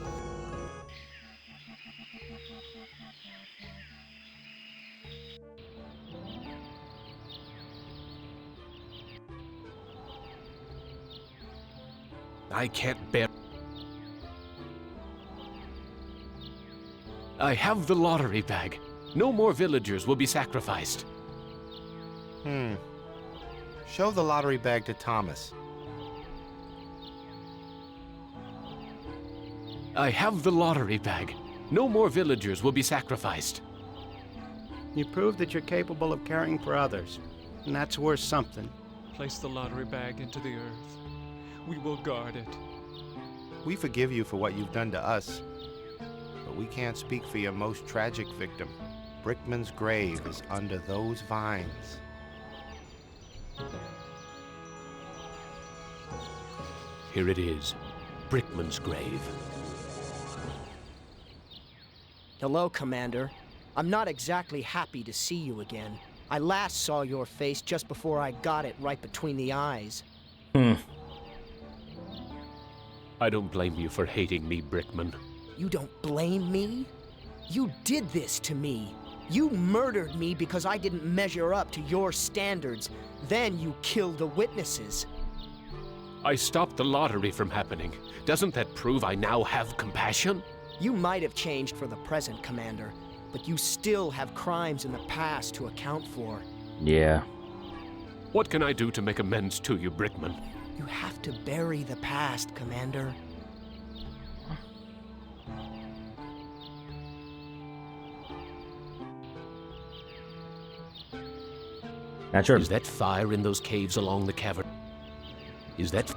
I can't bear. I have the lottery bag. No more villagers will be sacrificed. Show the lottery bag to Thomas. I have the lottery bag. No more villagers will be sacrificed. You prove that you're capable of caring for others, and that's worth something. Place the lottery bag into the earth. We will guard it. We forgive you for what you've done to us, but we can't speak for your most tragic victim. Brickman's grave is under those vines. Here it is, Brickman's grave. Hello, Commander. I'm not exactly happy to see you again. I last saw your face just before I got it right between the eyes. I don't blame you for hating me, Brickman. You don't blame me? You did this to me. You murdered me because I didn't measure up to your standards. Then you killed the witnesses. I stopped the lottery from happening. Doesn't that prove I now have compassion? You might have changed for the present, Commander, but you still have crimes in the past to account for. Yeah. What can I do to make amends to you, Brickman? You have to bury the past, Commander. Not sure. Is that fire in those caves along the cavern? Is that...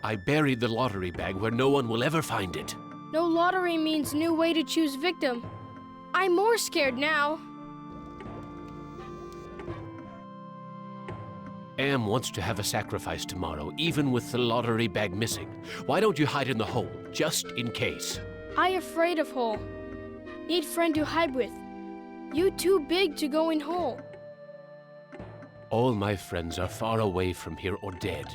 I buried the lottery bag where no one will ever find it. No lottery means new way to choose victim. I'm more scared now. Am wants to have a sacrifice tomorrow, even with the lottery bag missing. Why don't you hide in the hole, just in case? I afraid of hole. Need friend to hide with. You too big to go in hole. All my friends are far away from here or dead.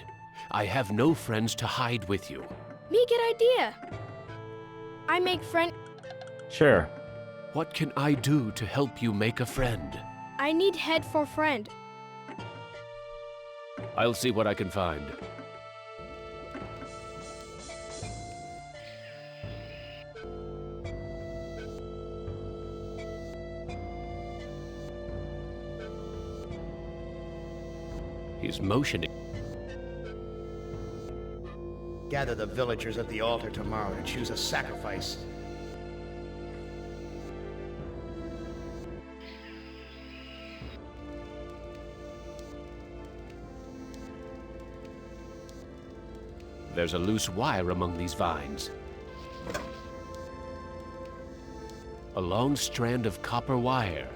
I have no friends to hide with you. Me good idea. I make friend. Sure. What can I do to help you make a friend? I need head for friend. I'll see what I can find. He's motioning. Gather the villagers at the altar tomorrow to choose a sacrifice. There's a loose wire among these vines. A long strand of copper wire.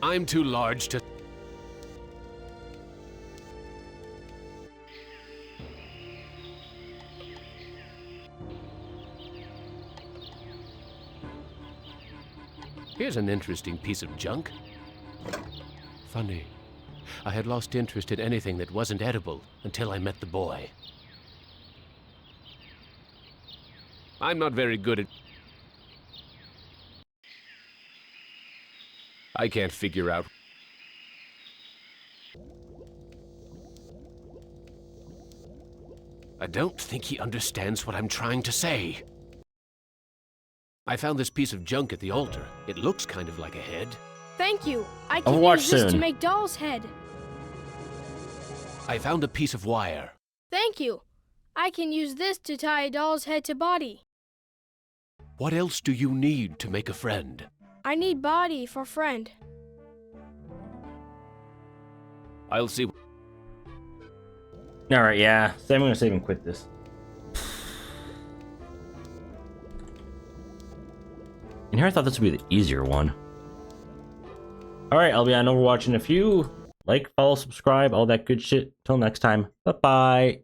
I'm too large to... Here's an interesting piece of junk. Funny. I had lost interest in anything that wasn't edible until I met the boy. I'm not very good at... I can't figure out... I don't think he understands what I'm trying to say. I found this piece of junk at the altar. It looks kind of like a head. Thank you. I can Overwatch use this soon. to make doll's head. I found a piece of wire. Thank you. I can use this to tie a doll's head to body. What else do you need to make a friend? I need body for friend. I'll see. Alright, yeah. So I'm gonna save and quit this. And here I thought this would be the easier one. Alright, I'll be on Overwatch in a few. Like, follow, subscribe, all that good shit. Till next time. Bye-bye.